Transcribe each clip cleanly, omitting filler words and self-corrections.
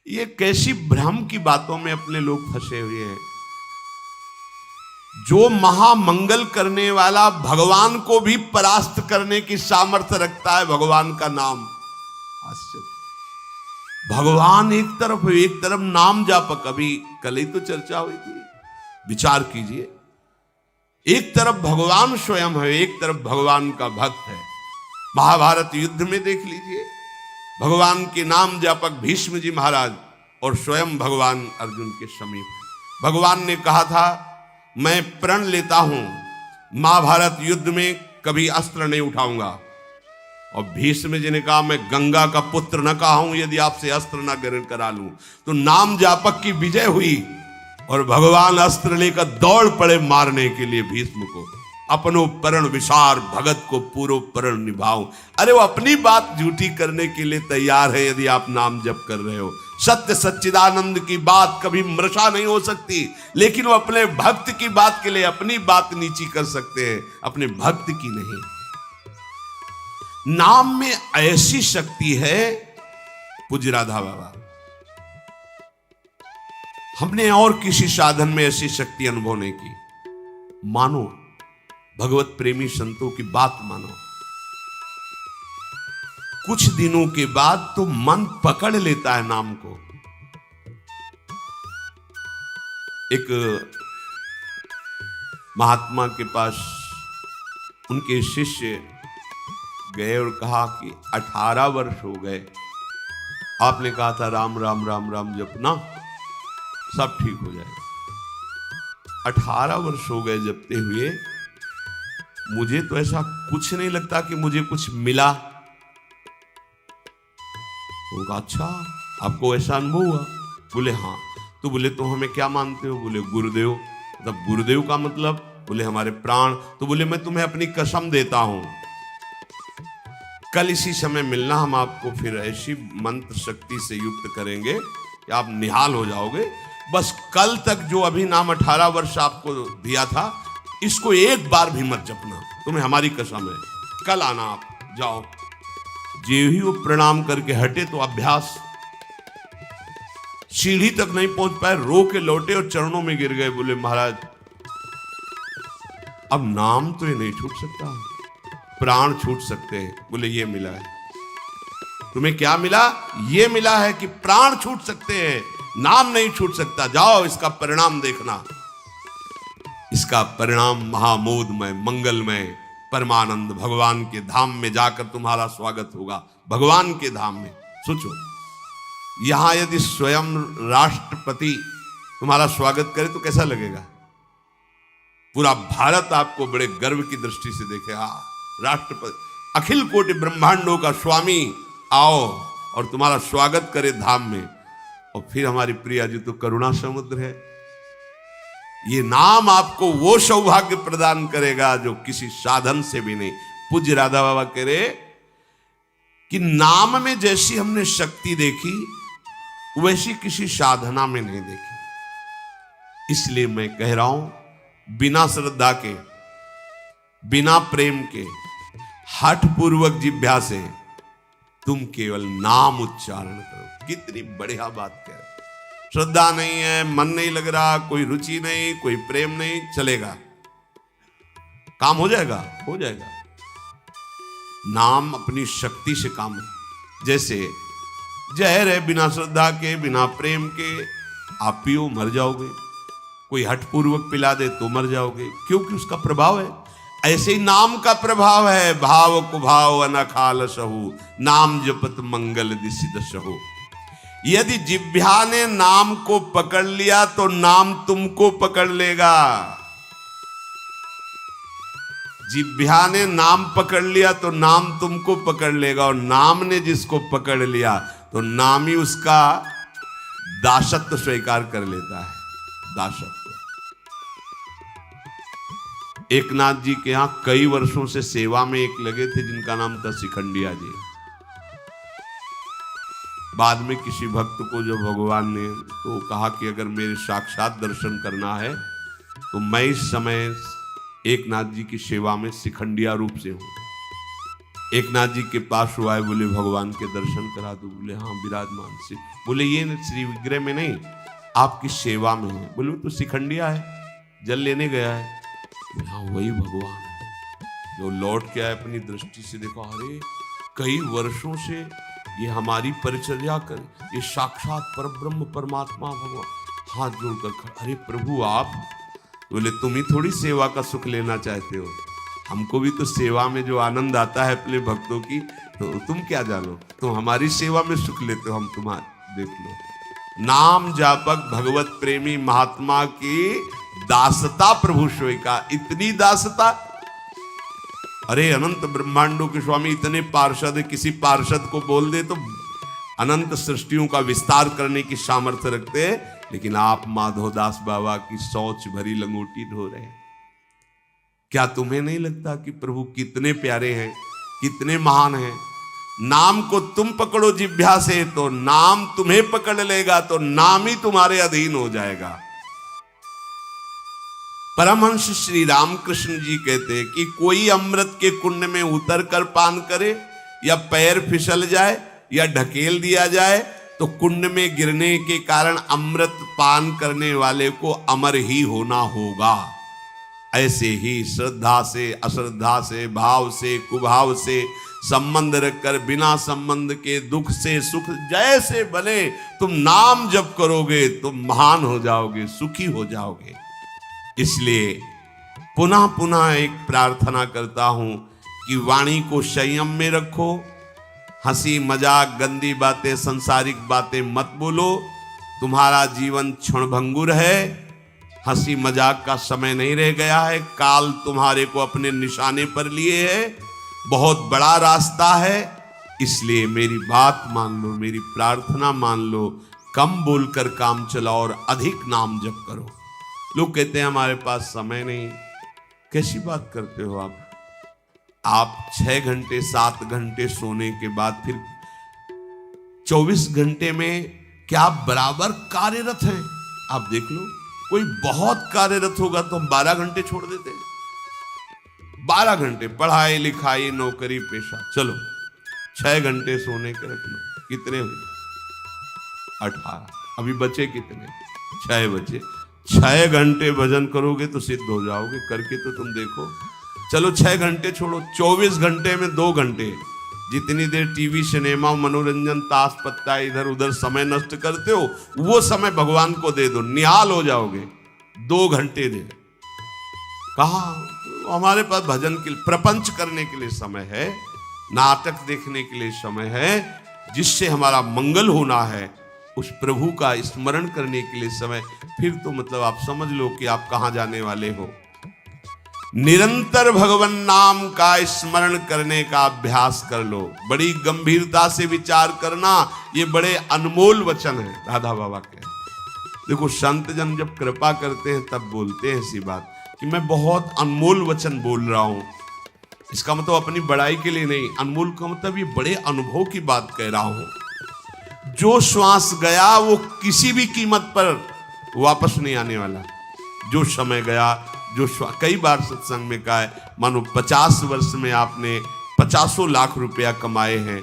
ये कैसी भ्रम की बातों में अपने लोग फंसे हुए हैं। जो महामंगल करने वाला भगवान को भी परास्त करने की सामर्थ्य रखता है, भगवान का नाम। आश्चर्य। भगवान एक तरफ नाम जापक। अभी कल ही तो चर्चा हुई थी, विचार कीजिए। एक तरफ भगवान स्वयं है, एक तरफ भगवान का भक्त है। महाभारत युद्ध में देख लीजिए, भगवान के नाम जापक भीष्म जी महाराज और स्वयं भगवान अर्जुन के समीप है। भगवान ने कहा था, मैं प्रण लेता हूं महाभारत युद्ध में कभी अस्त्र नहीं उठाऊंगा। और भीष्म जी ने कहा, मैं गंगा का पुत्र न कहा हूं यदि आपसे अस्त्र न ग्रहण करा लूं। तो नाम जापक की विजय हुई और भगवान अस्त्र लेकर दौड़ पड़े मारने के लिए भीष्म को। अपनो परण विसार भगत को पूरो परण निभाऊं। अरे वो अपनी बात झूठी करने के लिए तैयार है यदि आप नाम जप कर रहे हो। सत्य सच्चिदानंद की बात कभी मृषा नहीं हो सकती, लेकिन वो अपने भक्त की बात के लिए अपनी बात नीची कर सकते हैं, अपने भक्त की नहीं। नाम में ऐसी शक्ति है, पूज्य राधा बाबा, हमने और किसी साधन में ऐसी शक्ति अनुभव नहीं की। मानो, भगवत प्रेमी संतों की बात मानो, कुछ दिनों के बाद तो मन पकड़ लेता है नाम को। एक महात्मा के पास उनके शिष्य गए और कहा कि 18 वर्ष हो गए, आपने कहा था राम राम राम राम जपना सब ठीक हो जाएगा। 18 वर्ष हो गए जपते हुए, मुझे तो ऐसा कुछ नहीं लगता कि मुझे कुछ मिला। तो कहा, अच्छा आपको ऐसा अनुभव हुआ? बोले हाँ। तो बोले तो हमें क्या मानते हो? बोले गुरुदेव। मतलब गुरुदेव का मतलब? बोले हमारे प्राण। तो बोले मैं तुम्हें अपनी कसम देता हूं, कल इसी समय मिलना, हम आपको फिर ऐसी मंत्र शक्ति से युक्त करेंगे कि आप निहाल हो जाओगे। बस कल तक जो अभी नाम 18 वर्ष आपको दिया था, इसको एक बार भी मत जपना, तुम्हें हमारी कसम है। कल आना, आप जाओ। जे ही वो प्रणाम करके हटे तो अभ्यास, सीढ़ी तक नहीं पहुंच पाए, रो के लौटे और चरणों में गिर गए। बोले महाराज अब नाम तो ये नहीं छूट सकता, प्राण छूट सकते हैं। बोले ये मिला है। तुम्हें क्या मिला? ये मिला है कि प्राण छूट सकते हैं, नाम नहीं छूट सकता। जाओ, इसका परिणाम देखना। इसका परिणाम महामोदमय, मंगलमय, परमानंद भगवान के धाम में जाकर तुम्हारा स्वागत होगा। भगवान के धाम में सोचो, यहां यदि स्वयं राष्ट्रपति तुम्हारा स्वागत करे तो कैसा लगेगा? पूरा भारत आपको बड़े गर्व की दृष्टि से देखे। राष्ट्रपति, अखिल कोटि ब्रह्मांडों का स्वामी आओ और तुम्हारा स्वागत करे धाम में। और फिर हमारी प्रिया जी तो करुणा समुद्र है। ये नाम आपको वो सौभाग्य प्रदान करेगा जो किसी साधन से भी नहीं। पूज्य राधा बाबा कह रहे कि नाम में जैसी हमने शक्ति देखी, वैसी किसी साधना में नहीं देखी। इसलिए मैं कह रहा हूं, बिना श्रद्धा के, बिना प्रेम के, हठ पूर्वक जिह्वा से तुम केवल नाम उच्चारण करो। कितनी बढ़िया बात कह रहे। श्रद्धा नहीं है, मन नहीं लग रहा, कोई रुचि नहीं, कोई प्रेम नहीं, चलेगा, काम हो जाएगा, हो जाएगा। नाम अपनी शक्ति से काम, जैसे जहर है, बिना श्रद्धा के, बिना प्रेम के आप पियो मर जाओगे। कोई हठपूर्वक पिला दे तो मर जाओगे, क्योंकि उसका प्रभाव है। ऐसे ही नाम का प्रभाव है। भाव कुभाव अनखाल सहु, नाम जपत मंगल दिसिद सहु। यदि जिह्वा ने नाम को पकड़ लिया तो नाम तुमको पकड़ लेगा। जिह्वा ने नाम पकड़ लिया तो नाम तुमको पकड़ लेगा, और नाम ने जिसको पकड़ लिया तो नाम ही उसका दासत्व स्वीकार कर लेता है। दासत्व। एकनाथ जी के यहां कई वर्षों से सेवा में एक लगे थे जिनका नाम था शिखंडिया जी। बाद में किसी भक्त को जो भगवान ने तो कहा कि अगर मेरे साक्षात दर्शन करना है तो मैं इस समय एकनाथ जी की सेवा में शिखंडिया रूप से हूं। एक नाथ जी के पास हुआ है, बोले भगवान के दर्शन करा दो। बोले हाँ विराजमान से। बोले ये श्री विग्रह में नहीं, आपकी सेवा में है। बोले तो शिखंडिया है, जल लेने गया है। बोले हाँ वही भगवान है। जो लौट के आए अपनी दृष्टि से देखा, अरे कई वर्षों से ये हमारी परिचर्या कर, ये साक्षात परब्रह्म परमात्मा भगवान। हाथ जोड़कर खड़ा, अरे प्रभु आप। बोले तुम ही थोड़ी सेवा का सुख लेना चाहते हो, हमको भी तो सेवा में जो आनंद आता है अपने भक्तों की, तो तुम क्या जानो, तुम हमारी सेवा में सुख लेते हो, हम तुम्हारे देख लो। नाम जापक भगवत प्रेमी महात्मा की दासता प्रभु स्वीका। इतनी दासता, अरे अनंत ब्रह्मांडों के स्वामी इतने पार्षद, किसी पार्षद को बोल दे तो अनंत सृष्टियों का विस्तार करने की सामर्थ्य रखते हैं, लेकिन आप माधवदास बाबा की शौच भरी लंगोटी ढो रहे हैं। क्या तुम्हें नहीं लगता कि प्रभु कितने प्यारे हैं, कितने महान हैं? नाम को तुम पकड़ो जिह्वा से तो नाम तुम्हें पकड़ लेगा, तो नाम ही तुम्हारे अधीन हो जाएगा। परमहंस श्री रामकृष्ण जी कहते हैं कि कोई अमृत के कुंड में उतर कर पान करे, या पैर फिसल जाए या ढकेल दिया जाए, तो कुंड में गिरने के कारण अमृत पान करने वाले को अमर ही होना होगा। ऐसे ही श्रद्धा से, अश्रद्धा से, भाव से, कुभाव से संबंध रखकर बिना संबंध के दुख से सुख जैसे बने, तुम नाम जप करोगे तुम महान हो जाओगे, सुखी हो जाओगे। इसलिए पुनः पुनः एक प्रार्थना करता हूं कि वाणी को संयम में रखो, हंसी मजाक गंदी बातें सांसारिक बातें मत बोलो। तुम्हारा जीवन क्षणभंगुर है, हंसी मजाक का समय नहीं रह गया है, काल तुम्हारे को अपने निशाने पर लिए है, बहुत बड़ा रास्ता है। इसलिए मेरी बात मान लो, मेरी प्रार्थना मान लो, कम बोलकर काम चलाओ और अधिक नाम जप करो। लोग कहते हैं हमारे पास समय नहीं, कैसी बात करते हो आप? आप 6 घंटे 7 घंटे सोने के बाद फिर 24 घंटे में क्या बराबर कार्यरत हैं? आप देख लो, कोई बहुत कार्यरत होगा तो हम 12 घंटे छोड़ देते हैं। 12 घंटे पढ़ाई लिखाई नौकरी पेशा, चलो 6 घंटे सोने के रख लो, कितने हुए? 18। अभी बचे कितने? 6 बचे। 6 घंटे भजन करोगे तो सिद्ध हो जाओगे, करके तो तुम देखो। चलो 6 घंटे छोड़ो, 24 घंटे में 2 घंटे, जितनी देर टीवी सिनेमा मनोरंजन ताश पत्ता इधर उधर समय नष्ट करते हो, वो समय भगवान को दे दो, निहाल हो जाओगे। 2 घंटे दे। कहा हमारे पास भजन के लिए, प्रपंच करने के लिए समय है, नाटक देखने के लिए समय है, जिससे हमारा मंगल होना है, उस प्रभु का स्मरण करने के लिए समय। फिर तो मतलब आप समझ लो कि आप कहां जाने वाले हो। निरंतर भगवान नाम का स्मरण करने का अभ्यास कर लो, बड़ी गंभीरता से विचार करना। ये बड़े अनमोल वचन है राधा बाबा के। देखो संत जन जब कृपा करते हैं तब बोलते हैं ऐसी बात कि मैं बहुत अनमोल वचन बोल रहा हूं। इसका मतलब अपनी बड़ाई के लिए नहीं, अनमोल का मतलब ये बड़े अनुभव की बात कह रहा हूं। जो श्वास गया वो किसी भी कीमत पर वापस नहीं आने वाला। जो समय गया, जो कई बार सत्संग में कहा है, मानो 50 वर्ष में आपने 50 लाख रुपया कमाए हैं,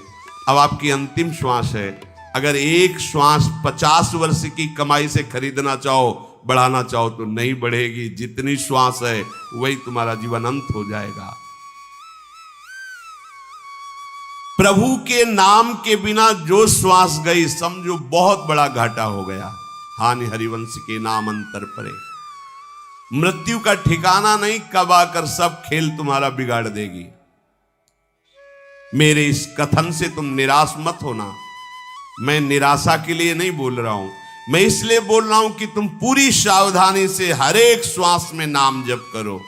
अब आपकी अंतिम श्वास है। अगर एक श्वास 50 वर्ष की कमाई से खरीदना चाहो, बढ़ाना चाहो तो नहीं बढ़ेगी। जितनी श्वास है वही तुम्हारा जीवन अंत हो जाएगा। प्रभु के नाम के बिना जो श्वास गई, समझो बहुत बड़ा घाटा हो गया। हानि हरिवंश के नाम अंतर परे। मृत्यु का ठिकाना नहीं, कब आकर सब खेल तुम्हारा बिगाड़ देगी। मेरे इस कथन से तुम निराश मत होना। मैं निराशा के लिए नहीं बोल रहा हूं, मैं इसलिए बोल रहा हूं कि तुम पूरी सावधानी से हर एक श्वास में नाम जप करो।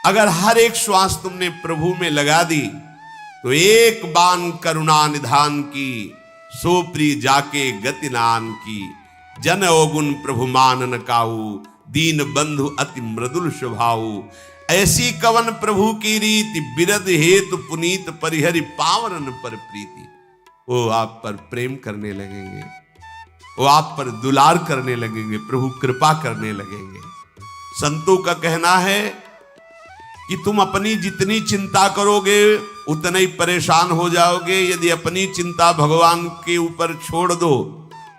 अगर हर एक श्वास तुमने प्रभु में लगा दी तो एक बान करुणा निधान की, सोप्री जाके गति नान की। जन अवगुण प्रभु मानन काहू, दीन बंधु अति मृदुल स्वभाऊ। ऐसी कवन प्रभु की रीति, बिरद हेतु पुनीत परिहरि पावरन पर प्रीति। वो आप पर प्रेम करने लगेंगे, वो आप पर दुलार करने लगेंगे, प्रभु कृपा करने लगेंगे। संतों का कहना है कि तुम अपनी जितनी चिंता करोगे उतने ही परेशान हो जाओगे। यदि अपनी चिंता भगवान के ऊपर छोड़ दो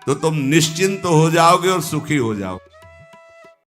तो तुम निश्चिंत हो जाओगे और सुखी हो जाओगे।